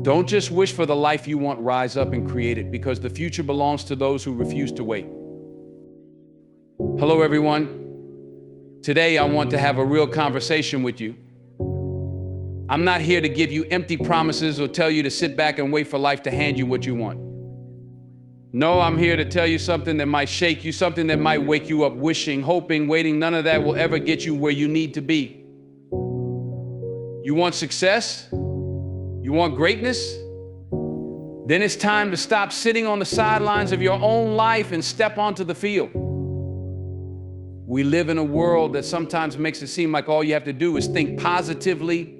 Don't just wish for the life you want, rise up and create it, because the future belongs to those who refuse to wait. Hello, everyone. Today, I want to have a real conversation with you. I'm not here to give you empty promises or tell you to sit back and wait for life to hand you what you want. No, I'm here to tell you something that might shake you, something that might wake you up wishing, hoping, waiting. None of that will ever get you where you need to be. You want success? You want greatness? Then it's time to stop sitting on the sidelines of your own life and step onto the field. We live in a world that sometimes makes it seem like all you have to do is think positively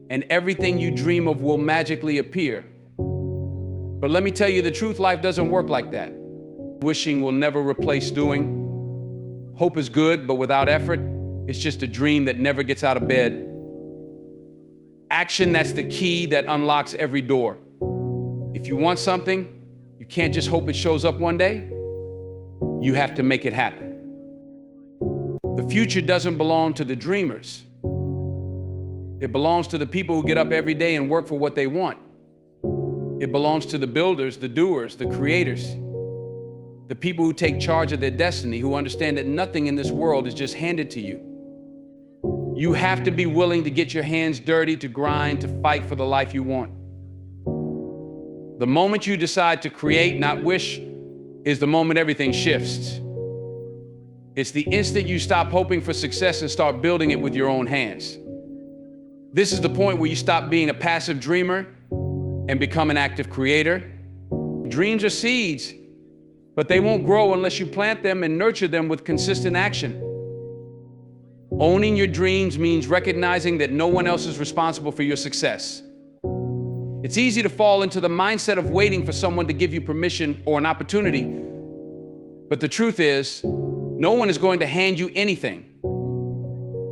and everything you dream of will magically appear. But let me tell you the truth, life doesn't work like that. Wishing will never replace doing. Hope is good, but without effort, it's just a dream that never gets out of bed. Action, that's the key that unlocks every door. If you want something, you can't just hope it shows up one day. You have to make it happen. The future doesn't belong to the dreamers. It belongs to the people who get up every day and work for what they want. It belongs to the builders, the doers, the creators, the people who take charge of their destiny, who understand that nothing in this world is just handed to you. You have to be willing to get your hands dirty, to grind, to fight for the life you want. The moment you decide to create, not wish, is the moment everything shifts. It's the instant you stop hoping for success and start building it with your own hands. This is the point where you stop being a passive dreamer and become an active creator. Dreams are seeds, but they won't grow unless you plant them and nurture them with consistent action. Owning your dreams means recognizing that no one else is responsible for your success. It's easy to fall into the mindset of waiting for someone to give you permission or an opportunity. But the truth is, no one is going to hand you anything.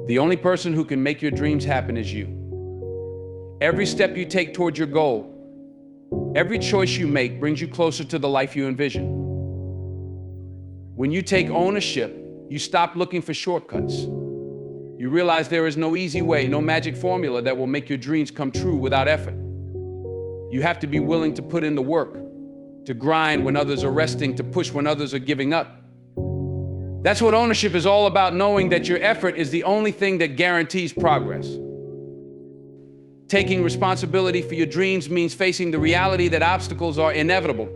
The only person who can make your dreams happen is you. Every step you take towards your goal, every choice you make brings you closer to the life you envision. When you take ownership, you stop looking for shortcuts. You realize there is no easy way, no magic formula that will make your dreams come true without effort. You have to be willing to put in the work, to grind when others are resting, to push when others are giving up. That's what ownership is all about, knowing that your effort is the only thing that guarantees progress. Taking responsibility for your dreams means facing the reality that obstacles are inevitable.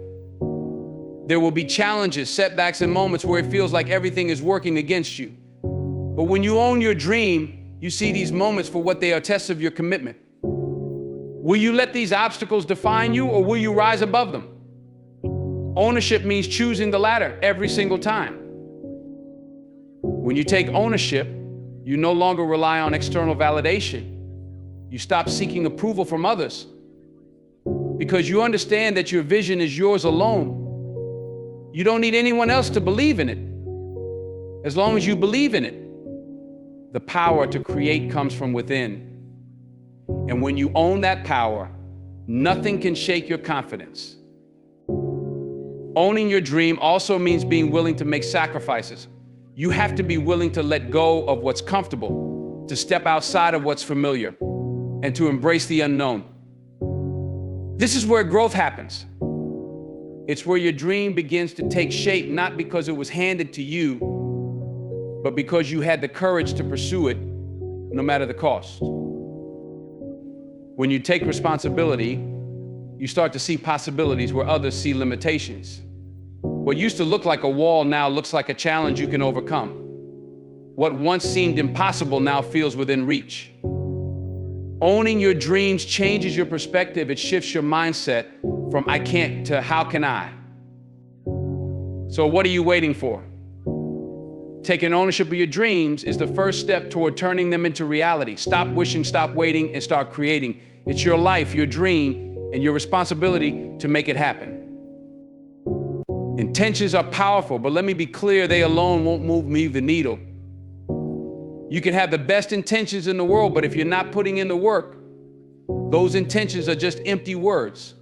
There will be challenges, setbacks, and moments where it feels like everything is working against you. But when you own your dream, you see these moments for what they are, tests of your commitment. Will you let these obstacles define you, or will you rise above them? Ownership means choosing the latter every single time. When you take ownership, you no longer rely on external validation. You stop seeking approval from others because you understand that your vision is yours alone. You don't need anyone else to believe in it. As long as you believe in it, the power to create comes from within. And when you own that power, nothing can shake your confidence. Owning your dream also means being willing to make sacrifices. You have to be willing to let go of what's comfortable, to step outside of what's familiar, and to embrace the unknown. This is where growth happens. It's where your dream begins to take shape, not because it was handed to you, but because you had the courage to pursue it, no matter the cost. When you take responsibility, you start to see possibilities where others see limitations. What used to look like a wall now looks like a challenge you can overcome. What once seemed impossible now feels within reach. Owning your dreams changes your perspective. It shifts your mindset from I can't to how can I? So what are you waiting for? Taking ownership of your dreams is the first step toward turning them into reality. Stop wishing, stop waiting, and start creating. It's your life, your dream, and your responsibility to make it happen. Intentions are powerful, but let me be clear, they alone won't move the needle. You can have the best intentions in the world, but if you're not putting in the work, those intentions are just empty words.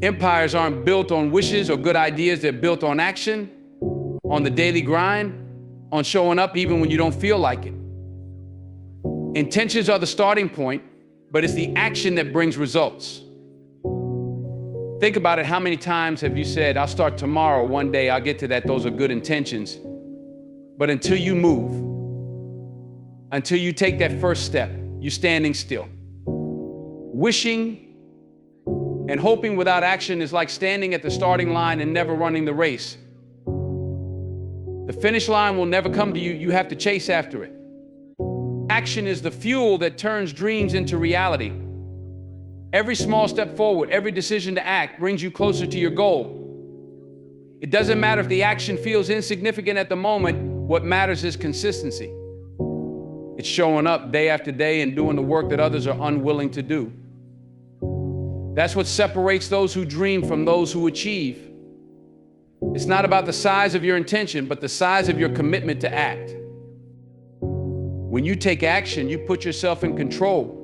Empires aren't built on wishes or good ideas, they're built on action, on the daily grind, on showing up even when you don't feel like it. Intentions are the starting point, but it's the action that brings results. Think about it. How many times have you said, I'll start tomorrow, one day, I'll get to that, those are good intentions. But until you move, until you take that first step, you're standing still. Wishing and hoping without action is like standing at the starting line and never running the race. The finish line will never come to you. You have to chase after it. Action is the fuel that turns dreams into reality. Every small step forward, every decision to act brings you closer to your goal. It doesn't matter if the action feels insignificant at the moment. What matters is consistency. It's showing up day after day and doing the work that others are unwilling to do. That's what separates those who dream from those who achieve. It's not about the size of your intention, but the size of your commitment to act. When you take action, you put yourself in control.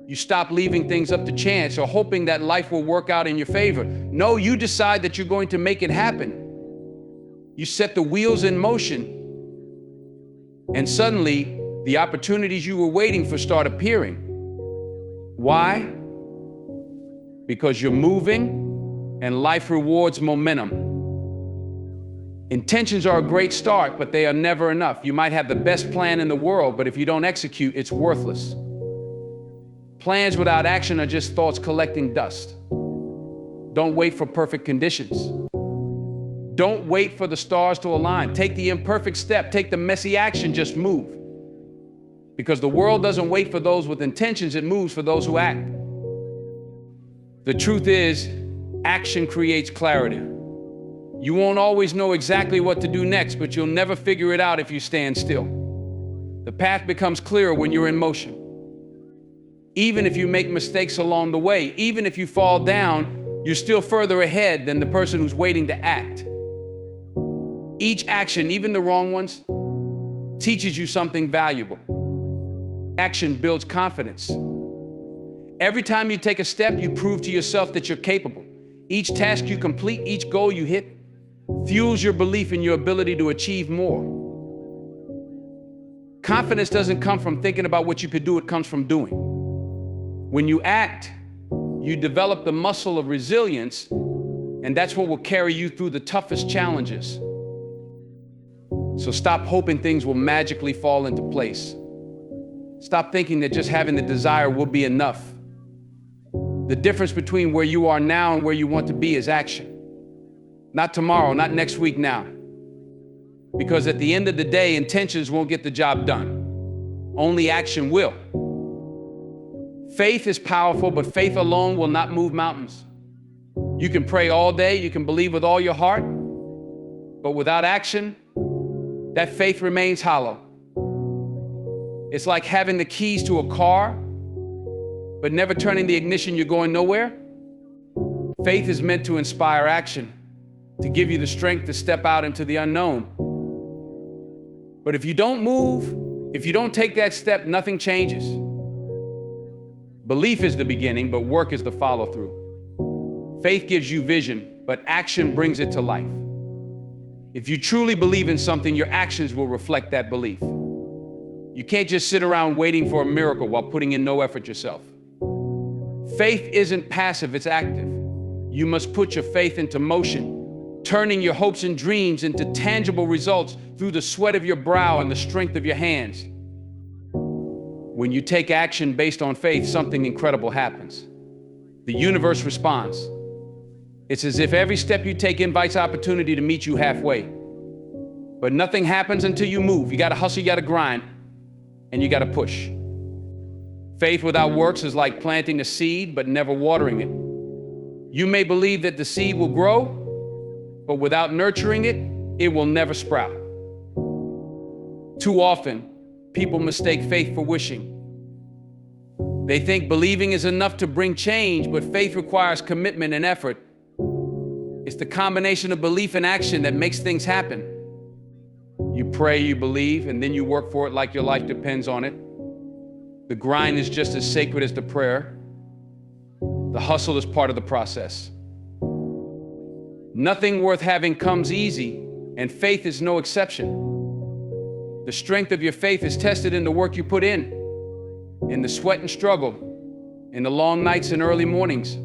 You stop leaving things up to chance or hoping that life will work out in your favor. No, you decide that you're going to make it happen. You set the wheels in motion, and suddenly the opportunities you were waiting for start appearing. Why? Because you're moving and life rewards momentum. Intentions are a great start, but they are never enough. You might have the best plan in the world, but if you don't execute, it's worthless. Plans without action are just thoughts collecting dust. Don't wait for perfect conditions. Don't wait for the stars to align. Take the imperfect step. Take the messy action. Just move. Because the world doesn't wait for those with intentions. It moves for those who act. The truth is, action creates clarity. You won't always know exactly what to do next, but you'll never figure it out if you stand still. The path becomes clearer when you're in motion. Even if you make mistakes along the way, even if you fall down, you're still further ahead than the person who's waiting to act. Each action, even the wrong ones, teaches you something valuable. Action builds confidence. Every time you take a step, you prove to yourself that you're capable. Each task you complete, each goal you hit, fuels your belief in your ability to achieve more. Confidence doesn't come from thinking about what you could do, it comes from doing. When you act, you develop the muscle of resilience, and that's what will carry you through the toughest challenges. So stop hoping things will magically fall into place. Stop thinking that just having the desire will be enough. The difference between where you are now and where you want to be is action. Not tomorrow, not next week, now. Because at the end of the day, intentions won't get the job done. Only action will. Faith is powerful, but faith alone will not move mountains. You can pray all day, you can believe with all your heart, but without action, that faith remains hollow. It's like having the keys to a car, but never turning the ignition, you're going nowhere. Faith is meant to inspire action, to give you the strength to step out into the unknown. But if you don't move, if you don't take that step, nothing changes. Belief is the beginning, but work is the follow-through. Faith gives you vision, but action brings it to life. If you truly believe in something, your actions will reflect that belief. You can't just sit around waiting for a miracle while putting in no effort yourself. Faith isn't passive, it's active. You must put your faith into motion, turning your hopes and dreams into tangible results through the sweat of your brow and the strength of your hands. When you take action based on faith, something incredible happens. The universe responds. It's as if every step you take invites opportunity to meet you halfway. But nothing happens until you move. You gotta hustle, you gotta grind, and you gotta push. Faith without works is like planting a seed but never watering it. You may believe that the seed will grow, but without nurturing it, it will never sprout. Too often, people mistake faith for wishing. They think believing is enough to bring change, but faith requires commitment and effort. It's the combination of belief and action that makes things happen. You pray, you believe, and then you work for it like your life depends on it. The grind is just as sacred as the prayer. The hustle is part of the process. Nothing worth having comes easy, and faith is no exception. The strength of your faith is tested in the work you put in the sweat and struggle, in the long nights and early mornings.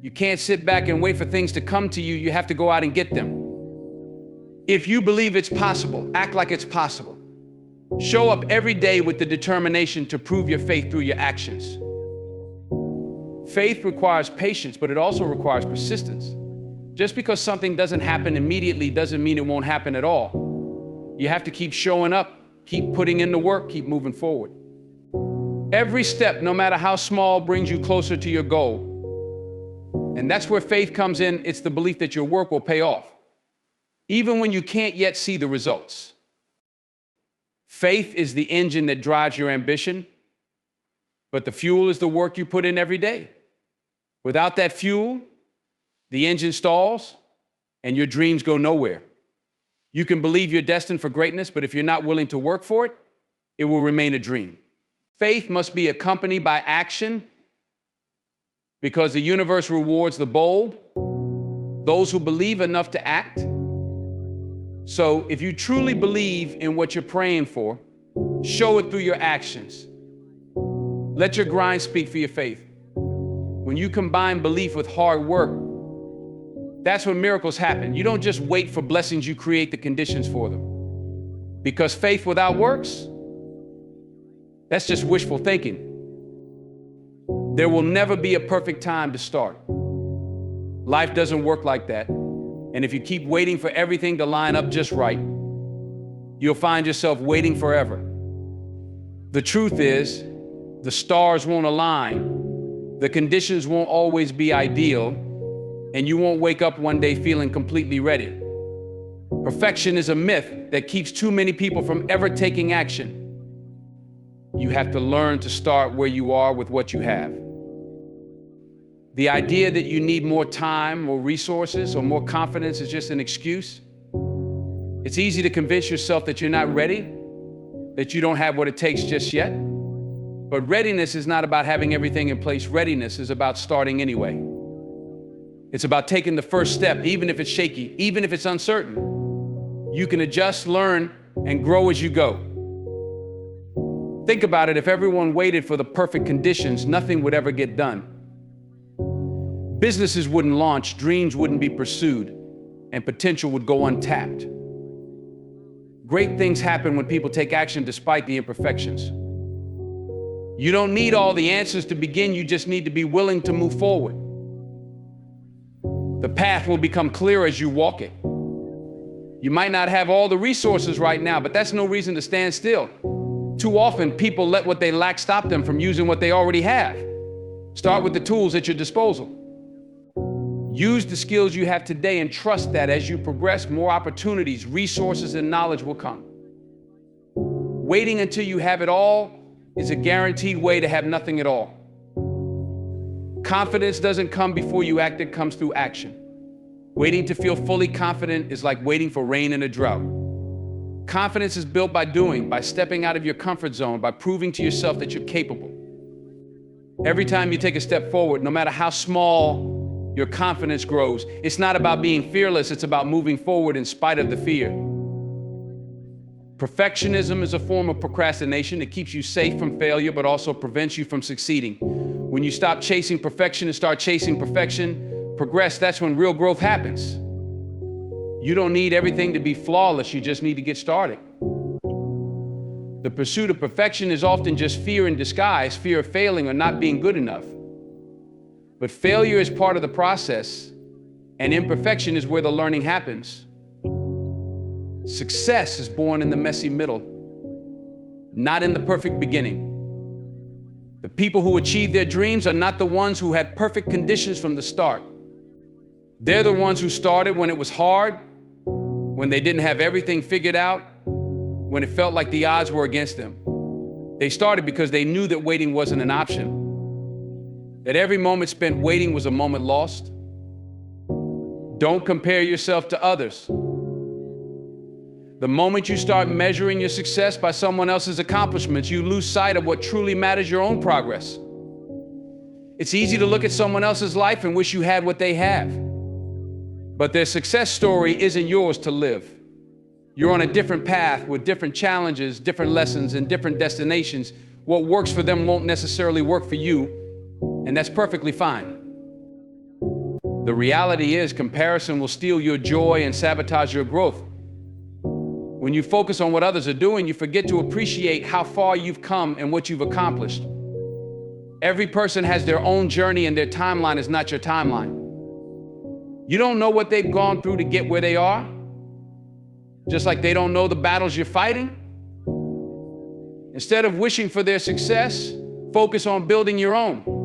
You can't sit back and wait for things to come to you. You have to go out and get them. If you believe it's possible, act like it's possible. Show up every day with the determination to prove your faith through your actions. Faith requires patience, but it also requires persistence. Just because something doesn't happen immediately doesn't mean it won't happen at all. You have to keep showing up, keep putting in the work, keep moving forward. Every step, no matter how small, brings you closer to your goal. And that's where faith comes in. It's the belief that your work will pay off, even when you can't yet see the results. Faith is the engine that drives your ambition, but the fuel is the work you put in every day. Without that fuel, the engine stalls and your dreams go nowhere. You can believe you're destined for greatness, but if you're not willing to work for it, it will remain a dream. Faith must be accompanied by action, because the universe rewards the bold, those who believe enough to act. So if you truly believe in what you're praying for, show it through your actions. Let your grind speak for your faith. When you combine belief with hard work, that's when miracles happen. You don't just wait for blessings, you create the conditions for them. Because faith without works, that's just wishful thinking. There will never be a perfect time to start. Life doesn't work like that. And if you keep waiting for everything to line up just right, you'll find yourself waiting forever. The truth is, the stars won't align, the conditions won't always be ideal, and you won't wake up one day feeling completely ready. Perfection is a myth that keeps too many people from ever taking action. You have to learn to start where you are with what you have. The idea that you need more time, more resources, or more confidence is just an excuse. It's easy to convince yourself that you're not ready, that you don't have what it takes just yet. But readiness is not about having everything in place. Readiness is about starting anyway. It's about taking the first step, even if it's shaky, even if it's uncertain. You can adjust, learn, and grow as you go. Think about it, if everyone waited for the perfect conditions, nothing would ever get done. Businesses wouldn't launch, dreams wouldn't be pursued, and potential would go untapped. Great things happen when people take action despite the imperfections. You don't need all the answers to begin, you just need to be willing to move forward. The path will become clear as you walk it. You might not have all the resources right now, but that's no reason to stand still. Too often, people let what they lack stop them from using what they already have. Start with the tools at your disposal. Use the skills you have today and trust that as you progress, more opportunities, resources, and knowledge will come. Waiting until you have it all is a guaranteed way to have nothing at all. Confidence doesn't come before you act, it comes through action. Waiting to feel fully confident is like waiting for rain in a drought. Confidence is built by doing, by stepping out of your comfort zone, by proving to yourself that you're capable. Every time you take a step forward, no matter how small your confidence grows, it's not about being fearless, it's about moving forward in spite of the fear. Perfectionism is a form of procrastination. It keeps you safe from failure, but also prevents you from succeeding. When you stop chasing perfection and start chasing perfection, progress, that's when real growth happens. You don't need everything to be flawless, you just need to get started. The pursuit of perfection is often just fear in disguise, fear of failing or not being good enough. But failure is part of the process, and imperfection is where the learning happens. Success is born in the messy middle, not in the perfect beginning. The people who achieve their dreams are not the ones who had perfect conditions from the start. They're the ones who started when it was hard, when they didn't have everything figured out, when it felt like the odds were against them. They started because they knew that waiting wasn't an option, that every moment spent waiting was a moment lost. Don't compare yourself to others. The moment you start measuring your success by someone else's accomplishments, you lose sight of what truly matters, your own progress. It's easy to look at someone else's life and wish you had what they have. But their success story isn't yours to live. You're on a different path with different challenges, different lessons, and different destinations. What works for them won't necessarily work for you, and that's perfectly fine. The reality is, comparison will steal your joy and sabotage your growth. When you focus on what others are doing, you forget to appreciate how far you've come and what you've accomplished. Every person has their own journey, and their timeline is not your timeline. You don't know what they've gone through to get where they are, just like they don't know the battles you're fighting. Instead of wishing for their success, focus on building your own.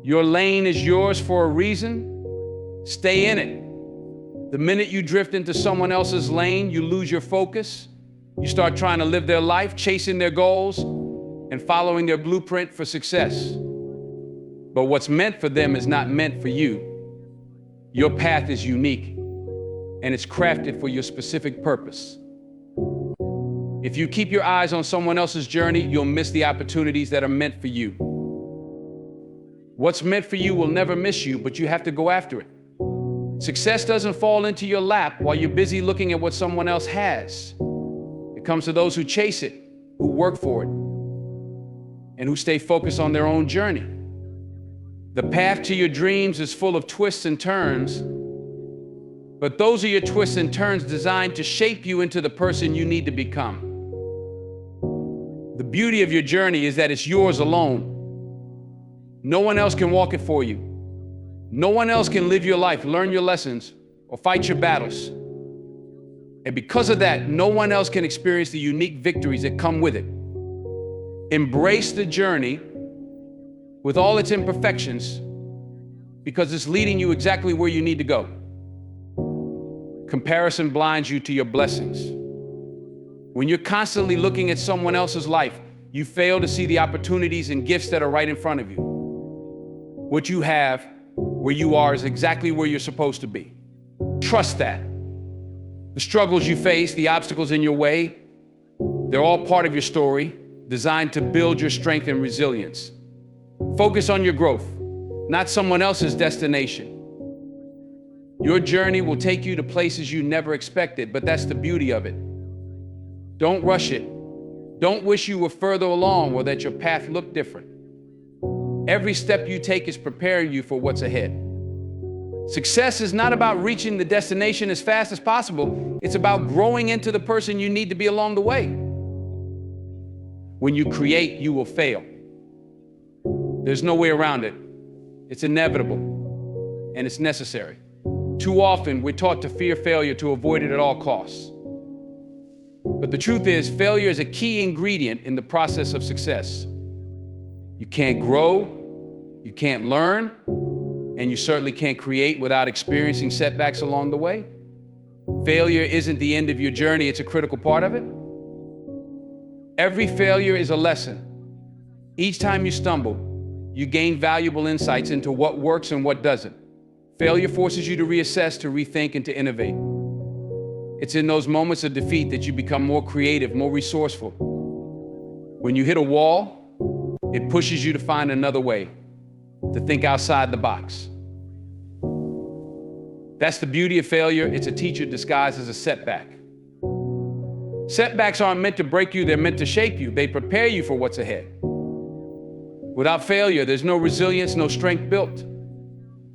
Your lane is yours for a reason. Stay in it. The minute you drift into someone else's lane, you lose your focus. You start trying to live their life, chasing their goals, and following their blueprint for success. But what's meant for them is not meant for you. Your path is unique, and it's crafted for your specific purpose. If you keep your eyes on someone else's journey, you'll miss the opportunities that are meant for you. What's meant for you will never miss you, but you have to go after it. Success doesn't fall into your lap while you're busy looking at what someone else has. It comes to those who chase it, who work for it, and who stay focused on their own journey. The path to your dreams is full of twists and turns, but those are your twists and turns designed to shape you into the person you need to become. The beauty of your journey is that it's yours alone. No one else can walk it for you. No one else can live your life, learn your lessons, or fight your battles. And because of that, no one else can experience the unique victories that come with it. Embrace the journey with all its imperfections, because it's leading you exactly where you need to go. Comparison blinds you to your blessings. When you're constantly looking at someone else's life, you fail to see the opportunities and gifts that are right in front of you. What you have, where you are, is exactly where you're supposed to be. Trust that. The struggles you face, the obstacles in your way, they're all part of your story, designed to build your strength and resilience. Focus on your growth, not someone else's destination. Your journey will take you to places you never expected, but that's the beauty of it. Don't rush it. Don't wish you were further along or that your path looked different. Every step you take is preparing you for what's ahead. Success is not about reaching the destination as fast as possible. It's about growing into the person you need to be along the way. When you create, you will fail. There's no way around it. It's inevitable, and it's necessary. Too often, we're taught to fear failure to avoid it at all costs. But the truth is, failure is a key ingredient in the process of success. You can't grow, you can't learn, and you certainly can't create without experiencing setbacks along the way. Failure isn't the end of your journey, it's a critical part of it. Every failure is a lesson. Each time you stumble, you gain valuable insights into what works and what doesn't. Failure forces you to reassess, to rethink, and to innovate. It's in those moments of defeat that you become more creative, more resourceful. When you hit a wall, it pushes you to find another way, to think outside the box. That's the beauty of failure. It's a teacher disguised as a setback. Setbacks aren't meant to break you, they're meant to shape you. They prepare you for what's ahead. Without failure, there's no resilience, no strength built.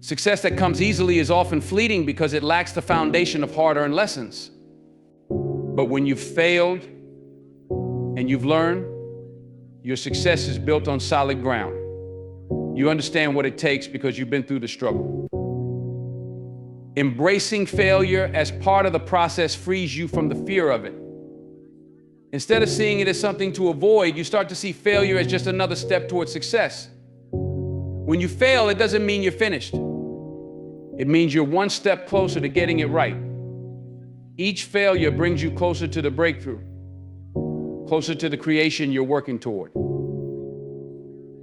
Success that comes easily is often fleeting because it lacks the foundation of hard-earned lessons. But when you've failed and you've learned, your success is built on solid ground. You understand what it takes because you've been through the struggle. Embracing failure as part of the process frees you from the fear of it. Instead of seeing it as something to avoid, you start to see failure as just another step towards success. When you fail, it doesn't mean you're finished. It means you're one step closer to getting it right. Each failure brings you closer to the breakthrough, closer to the creation you're working toward.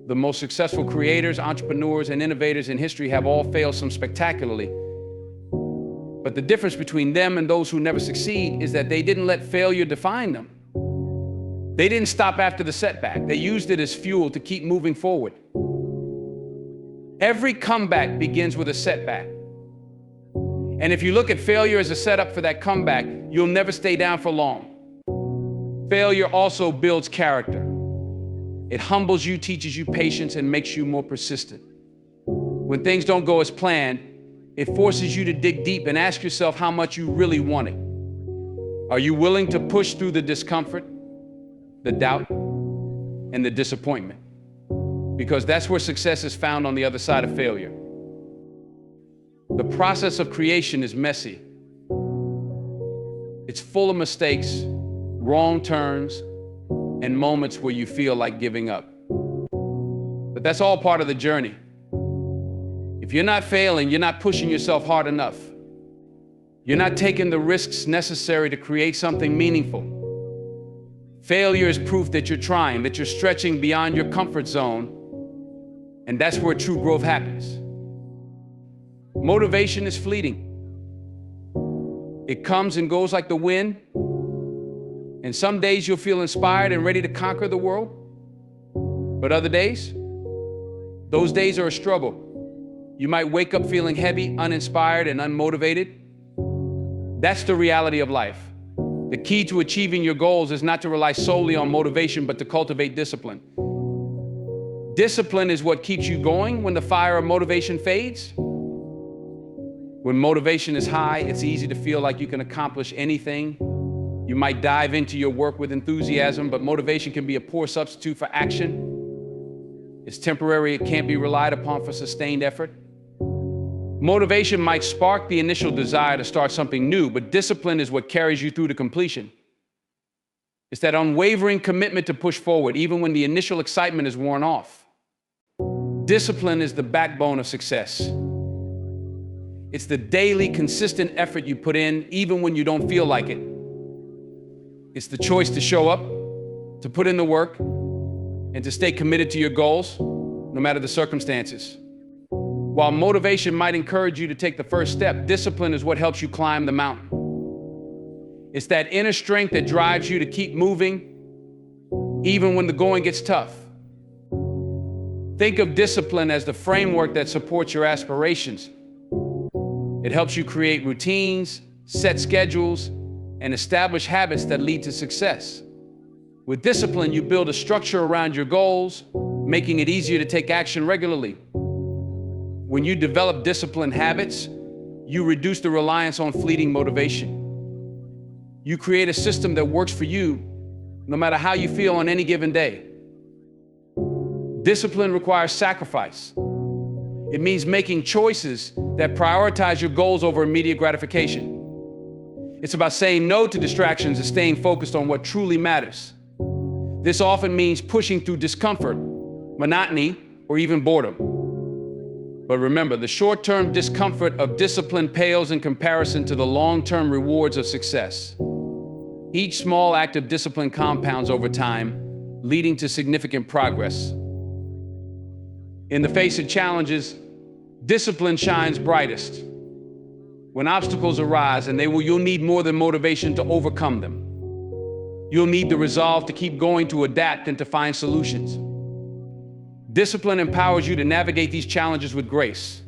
The most successful creators, entrepreneurs, and innovators in history have all failed some spectacularly. But the difference between them and those who never succeed is that they didn't let failure define them. They didn't stop after the setback. They used it as fuel to keep moving forward. Every comeback begins with a setback. And if you look at failure as a setup for that comeback, you'll never stay down for long. Failure also builds character. It humbles you, teaches you patience, and makes you more persistent. When things don't go as planned, it forces you to dig deep and ask yourself how much you really want it. Are you willing to push through the discomfort, the doubt, and the disappointment? Because that's where success is found on the other side of failure. The process of creation is messy. It's full of mistakes, wrong turns, and moments where you feel like giving up. But that's all part of the journey. If you're not failing, you're not pushing yourself hard enough. You're not taking the risks necessary to create something meaningful. Failure is proof that you're trying, that you're stretching beyond your comfort zone, and that's where true growth happens. Motivation is fleeting. It comes and goes like the wind, and some days you'll feel inspired and ready to conquer the world, but other days, those days are a struggle. You might wake up feeling heavy, uninspired, and unmotivated. That's the reality of life. The key to achieving your goals is not to rely solely on motivation, but to cultivate discipline. Discipline is what keeps you going when the fire of motivation fades. When motivation is high, it's easy to feel like you can accomplish anything. You might dive into your work with enthusiasm, but motivation can be a poor substitute for action. It's temporary, it can't be relied upon for sustained effort. Motivation might spark the initial desire to start something new, but discipline is what carries you through to completion. It's that unwavering commitment to push forward, even when the initial excitement is worn off. Discipline is the backbone of success. It's the daily, consistent effort you put in, even when you don't feel like it. It's the choice to show up, to put in the work, and to stay committed to your goals, no matter the circumstances. While motivation might encourage you to take the first step, discipline is what helps you climb the mountain. It's that inner strength that drives you to keep moving, even when the going gets tough. Think of discipline as the framework that supports your aspirations. It helps you create routines, set schedules, and establish habits that lead to success. With discipline, you build a structure around your goals, making it easier to take action regularly. When you develop disciplined habits, you reduce the reliance on fleeting motivation. You create a system that works for you, no matter how you feel on any given day. Discipline requires sacrifice. It means making choices that prioritize your goals over immediate gratification. It's about saying no to distractions and staying focused on what truly matters. This often means pushing through discomfort, monotony, or even boredom. But remember, the short-term discomfort of discipline pales in comparison to the long-term rewards of success. Each small act of discipline compounds over time, leading to significant progress. In the face of challenges, discipline shines brightest. When obstacles arise, and you'll need more than motivation to overcome them. You'll need the resolve to keep going, to adapt, and to find solutions. Discipline empowers you to navigate these challenges with grace.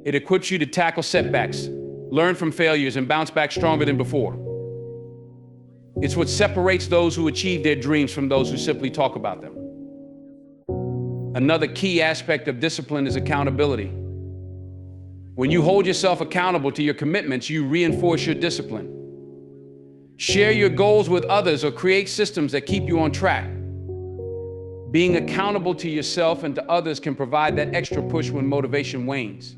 It equips you to tackle setbacks, learn from failures, and bounce back stronger than before. It's what separates those who achieve their dreams from those who simply talk about them. Another key aspect of discipline is accountability. When you hold yourself accountable to your commitments, you reinforce your discipline. Share your goals with others or create systems that keep you on track. Being accountable to yourself and to others can provide that extra push when motivation wanes.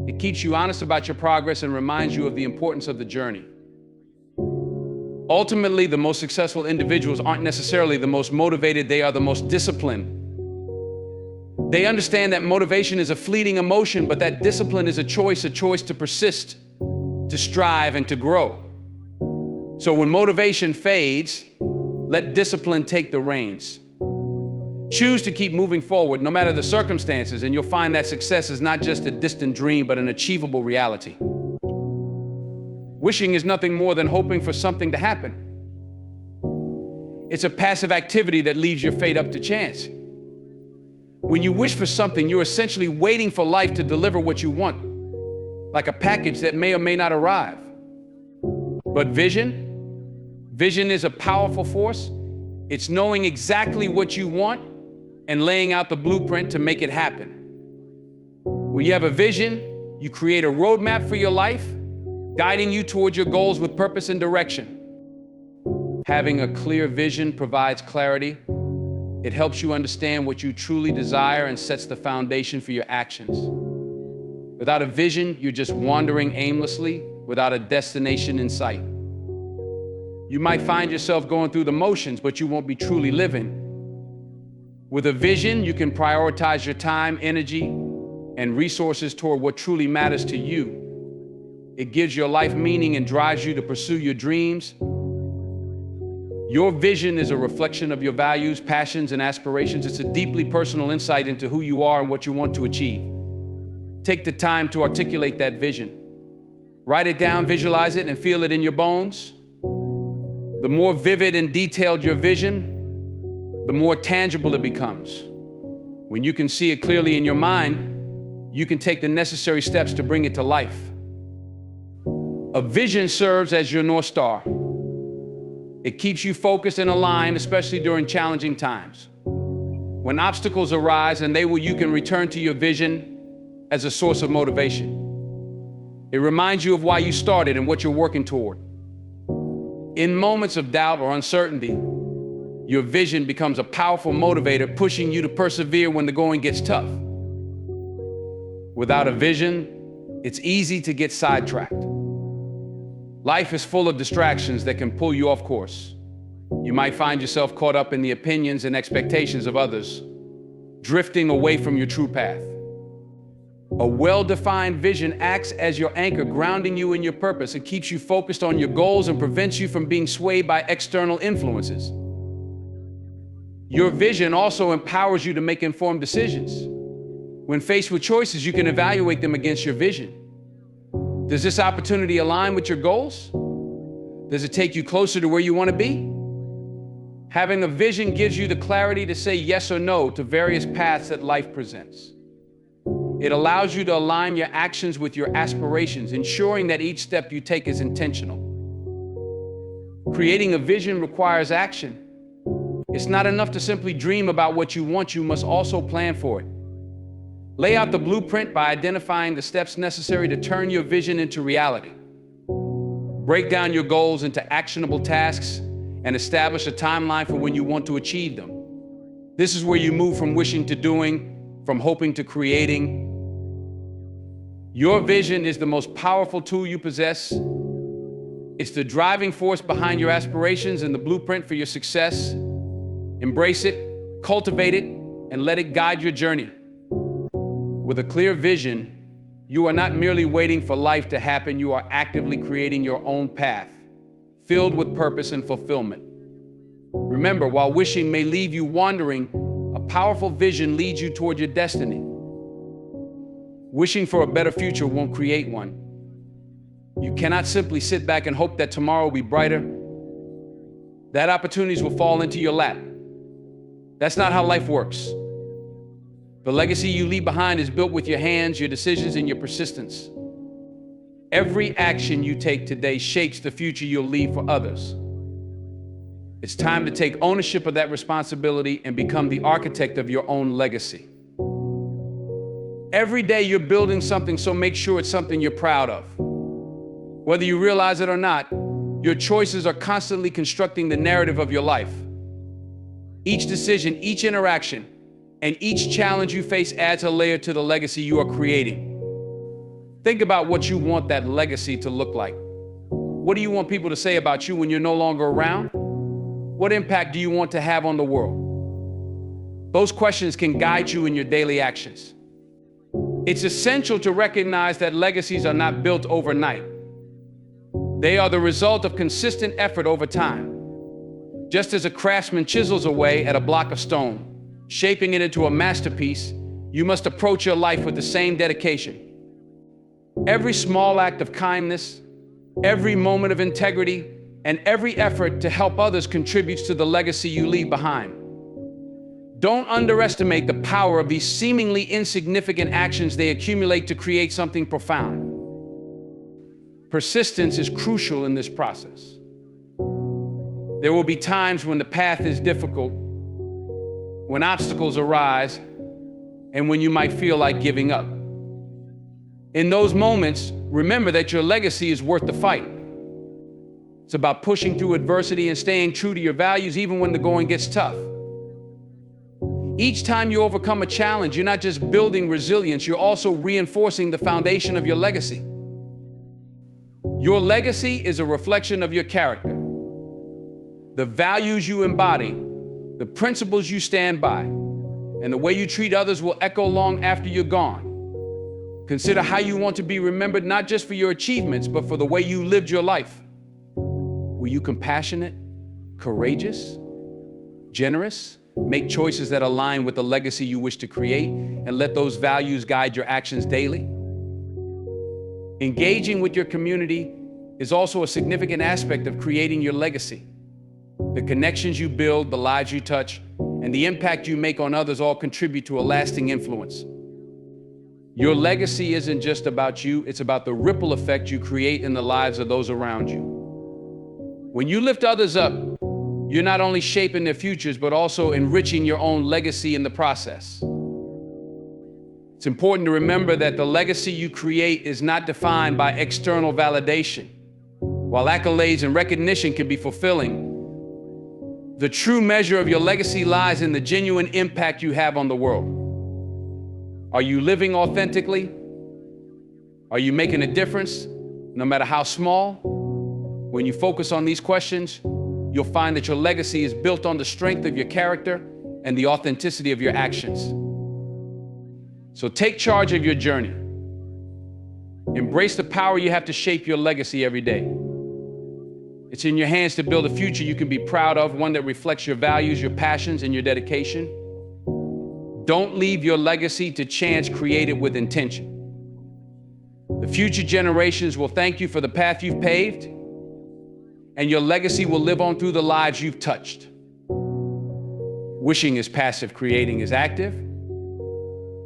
It keeps you honest about your progress and reminds you of the importance of the journey. Ultimately, the most successful individuals aren't necessarily the most motivated, they are the most disciplined. They understand that motivation is a fleeting emotion, but that discipline is a choice to persist, to strive, and to grow. So when motivation fades, let discipline take the reins. Choose to keep moving forward no matter the circumstances, and you'll find that success is not just a distant dream, but an achievable reality. Wishing is nothing more than hoping for something to happen. It's a passive activity that leaves your fate up to chance. When you wish for something, you're essentially waiting for life to deliver what you want, like a package that may or may not arrive. But vision is a powerful force. It's knowing exactly what you want and laying out the blueprint to make it happen. When you have a vision, you create a roadmap for your life, guiding you towards your goals with purpose and direction. Having a clear vision provides clarity. It helps you understand what you truly desire and sets the foundation for your actions. Without a vision, you're just wandering aimlessly without a destination in sight. You might find yourself going through the motions, but you won't be truly living. With a vision, you can prioritize your time, energy, and resources toward what truly matters to you. It gives your life meaning and drives you to pursue your dreams. Your vision is a reflection of your values, passions, and aspirations. It's a deeply personal insight into who you are and what you want to achieve. Take the time to articulate that vision. Write it down, visualize it, and feel it in your bones. The more vivid and detailed your vision, the more tangible it becomes. When you can see it clearly in your mind, you can take the necessary steps to bring it to life. A vision serves as your North Star. It keeps you focused and aligned, especially during challenging times. When obstacles arise, you can return to your vision as a source of motivation. It reminds you of why you started and what you're working toward. In moments of doubt or uncertainty, your vision becomes a powerful motivator, pushing you to persevere when the going gets tough. Without a vision, it's easy to get sidetracked. Life is full of distractions that can pull you off course. You might find yourself caught up in the opinions and expectations of others, drifting away from your true path. A well-defined vision acts as your anchor, grounding you in your purpose. It keeps you focused on your goals and prevents you from being swayed by external influences. Your vision also empowers you to make informed decisions. When faced with choices, you can evaluate them against your vision. Does this opportunity align with your goals? Does it take you closer to where you want to be? Having a vision gives you the clarity to say yes or no to various paths that life presents. It allows you to align your actions with your aspirations, ensuring that each step you take is intentional. Creating a vision requires action. It's not enough to simply dream about what you want, you must also plan for it. Lay out the blueprint by identifying the steps necessary to turn your vision into reality. Break down your goals into actionable tasks and establish a timeline for when you want to achieve them. This is where you move from wishing to doing, from hoping to creating. Your vision is the most powerful tool you possess. It's the driving force behind your aspirations and the blueprint for your success. Embrace it, cultivate it, and let it guide your journey. With a clear vision, you are not merely waiting for life to happen, you are actively creating your own path, filled with purpose and fulfillment. Remember, while wishing may leave you wandering, a powerful vision leads you toward your destiny. Wishing for a better future won't create one. You cannot simply sit back and hope that tomorrow will be brighter. That opportunities will fall into your lap. That's not how life works. The legacy you leave behind is built with your hands, your decisions, and your persistence. Every action you take today shapes the future you'll leave for others. It's time to take ownership of that responsibility and become the architect of your own legacy. Every day you're building something, so make sure it's something you're proud of. Whether you realize it or not, your choices are constantly constructing the narrative of your life. Each decision, each interaction, and each challenge you face adds a layer to the legacy you are creating. Think about what you want that legacy to look like. What do you want people to say about you when you're no longer around? What impact do you want to have on the world? Those questions can guide you in your daily actions. It's essential to recognize that legacies are not built overnight. They are the result of consistent effort over time. Just as a craftsman chisels away at a block of stone, shaping it into a masterpiece, you must approach your life with the same dedication. Every small act of kindness, every moment of integrity, and every effort to help others contributes to the legacy you leave behind. Don't underestimate the power of these seemingly insignificant actions. They accumulate to create something profound. Persistence is crucial in this process. There will be times when the path is difficult, when obstacles arise, and when you might feel like giving up. In those moments, remember that your legacy is worth the fight. It's about pushing through adversity and staying true to your values even when the going gets tough. Each time you overcome a challenge, you're not just building resilience, you're also reinforcing the foundation of your legacy. Your legacy is a reflection of your character. The values you embody, the principles you stand by, and the way you treat others will echo long after you're gone. Consider how you want to be remembered, not just for your achievements, but for the way you lived your life. Were you compassionate, courageous, generous? Make choices that align with the legacy you wish to create, and let those values guide your actions daily. Engaging with your community is also a significant aspect of creating your legacy. The connections you build, the lives you touch, and the impact you make on others all contribute to a lasting influence. Your legacy isn't just about you, it's about the ripple effect you create in the lives of those around you. When you lift others up, you're not only shaping their futures, but also enriching your own legacy in the process. It's important to remember that the legacy you create is not defined by external validation. While accolades and recognition can be fulfilling, the true measure of your legacy lies in the genuine impact you have on the world. Are you living authentically? Are you making a difference, no matter how small? When you focus on these questions, you'll find that your legacy is built on the strength of your character and the authenticity of your actions. So take charge of your journey. Embrace the power you have to shape your legacy every day. It's in your hands to build a future you can be proud of, one that reflects your values, your passions, and your dedication. Don't leave your legacy to chance, create it with intention. The future generations will thank you for the path you've paved, and your legacy will live on through the lives you've touched. Wishing is passive, creating is active.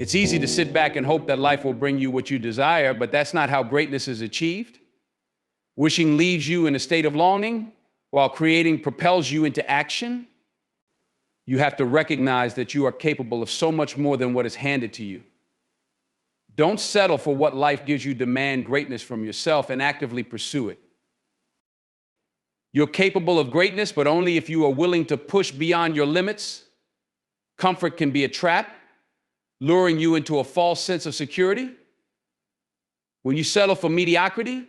It's easy to sit back and hope that life will bring you what you desire, but that's not how greatness is achieved. Wishing leaves you in a state of longing, while creating propels you into action. You have to recognize that you are capable of so much more than what is handed to you. Don't settle for what life gives you. Demand greatness from yourself and actively pursue it. You're capable of greatness, but only if you are willing to push beyond your limits. Comfort can be a trap, luring you into a false sense of security. When you settle for mediocrity,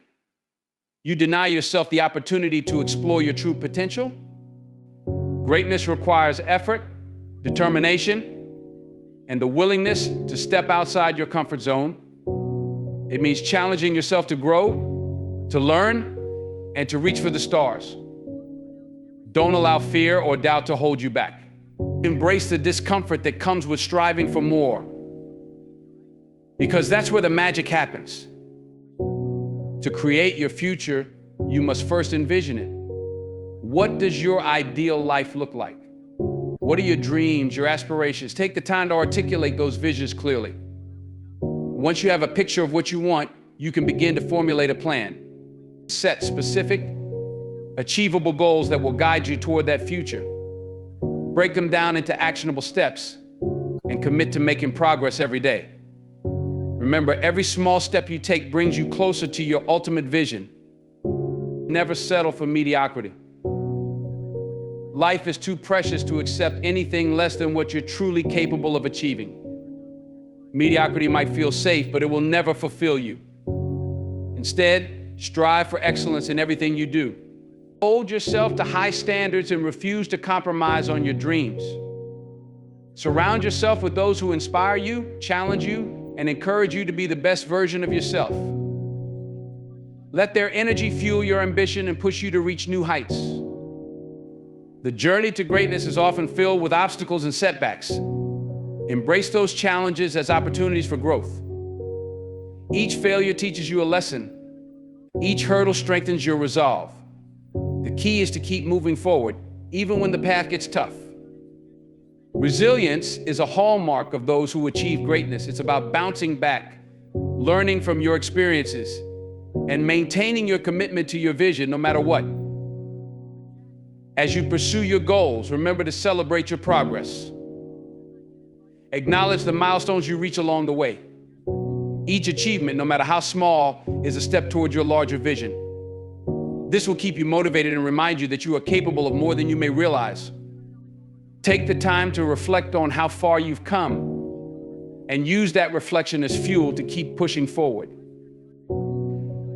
you deny yourself the opportunity to explore your true potential. Greatness requires effort, determination, and the willingness to step outside your comfort zone. It means challenging yourself to grow, to learn, and to reach for the stars. Don't allow fear or doubt to hold you back. Embrace the discomfort that comes with striving for more, because that's where the magic happens. To create your future, you must first envision it. What does your ideal life look like? What are your dreams, your aspirations? Take the time to articulate those visions clearly. Once you have a picture of what you want, you can begin to formulate a plan. Set specific, achievable goals that will guide you toward that future. Break them down into actionable steps and commit to making progress every day. Remember, every small step you take brings you closer to your ultimate vision. Never settle for mediocrity. Life is too precious to accept anything less than what you're truly capable of achieving. Mediocrity might feel safe, but it will never fulfill you. Instead, strive for excellence in everything you do. Hold yourself to high standards and refuse to compromise on your dreams. Surround yourself with those who inspire you, challenge you, and encourage you to be the best version of yourself. Let their energy fuel your ambition and push you to reach new heights. The journey to greatness is often filled with obstacles and setbacks. Embrace those challenges as opportunities for growth. Each failure teaches you a lesson. Each hurdle strengthens your resolve. The key is to keep moving forward, even when the path gets tough. Resilience is a hallmark of those who achieve greatness. It's about bouncing back, learning from your experiences, and maintaining your commitment to your vision no matter what. As you pursue your goals, remember to celebrate your progress. Acknowledge the milestones you reach along the way. Each achievement, no matter how small, is a step towards your larger vision. This will keep you motivated and remind you that you are capable of more than you may realize. Take the time to reflect on how far you've come and use that reflection as fuel to keep pushing forward.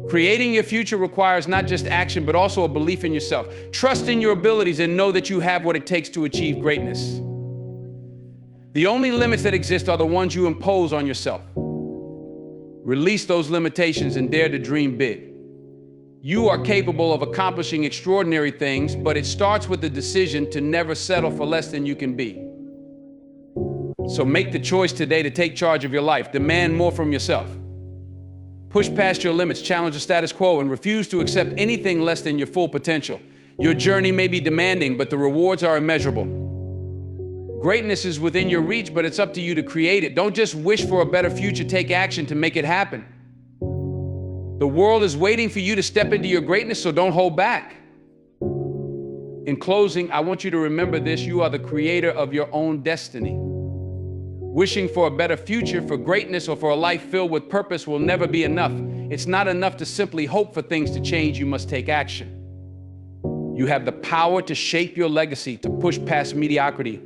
Creating your future requires not just action, but also a belief in yourself. Trust in your abilities and know that you have what it takes to achieve greatness. The only limits that exist are the ones you impose on yourself. Release those limitations and dare to dream big. You are capable of accomplishing extraordinary things, but it starts with the decision to never settle for less than you can be. So make the choice today to take charge of your life. Demand more from yourself. Push past your limits, challenge the status quo, and refuse to accept anything less than your full potential. Your journey may be demanding, but the rewards are immeasurable. Greatness is within your reach, but it's up to you to create it. Don't just wish for a better future, take action to make it happen. The world is waiting for you to step into your greatness, so don't hold back. In closing, I want you to remember this: you are the creator of your own destiny. Wishing for a better future, for greatness, or for a life filled with purpose will never be enough. It's not enough to simply hope for things to change. You must take action. You have the power to shape your legacy, to push past mediocrity,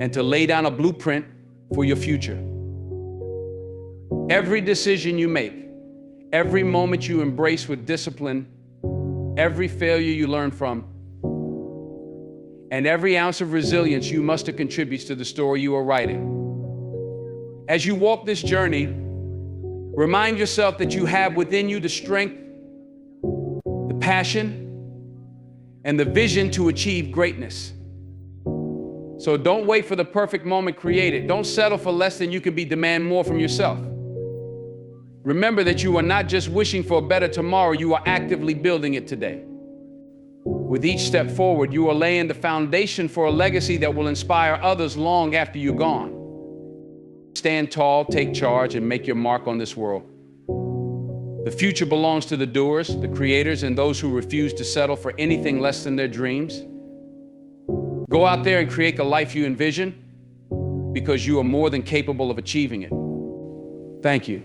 and to lay down a blueprint for your future. Every decision you make, every moment you embrace with discipline, every failure you learn from, and every ounce of resilience you muster contributes to the story you are writing. As you walk this journey, remind yourself that you have within you the strength, the passion, and the vision to achieve greatness. So don't wait for the perfect moment, create it. Don't settle for less than you can be, demand more from yourself. Remember that you are not just wishing for a better tomorrow, you are actively building it today. With each step forward, you are laying the foundation for a legacy that will inspire others long after you're gone. Stand tall, take charge, and make your mark on this world. The future belongs to the doers, the creators, and those who refuse to settle for anything less than their dreams. Go out there and create the life you envision, because you are more than capable of achieving it. Thank you.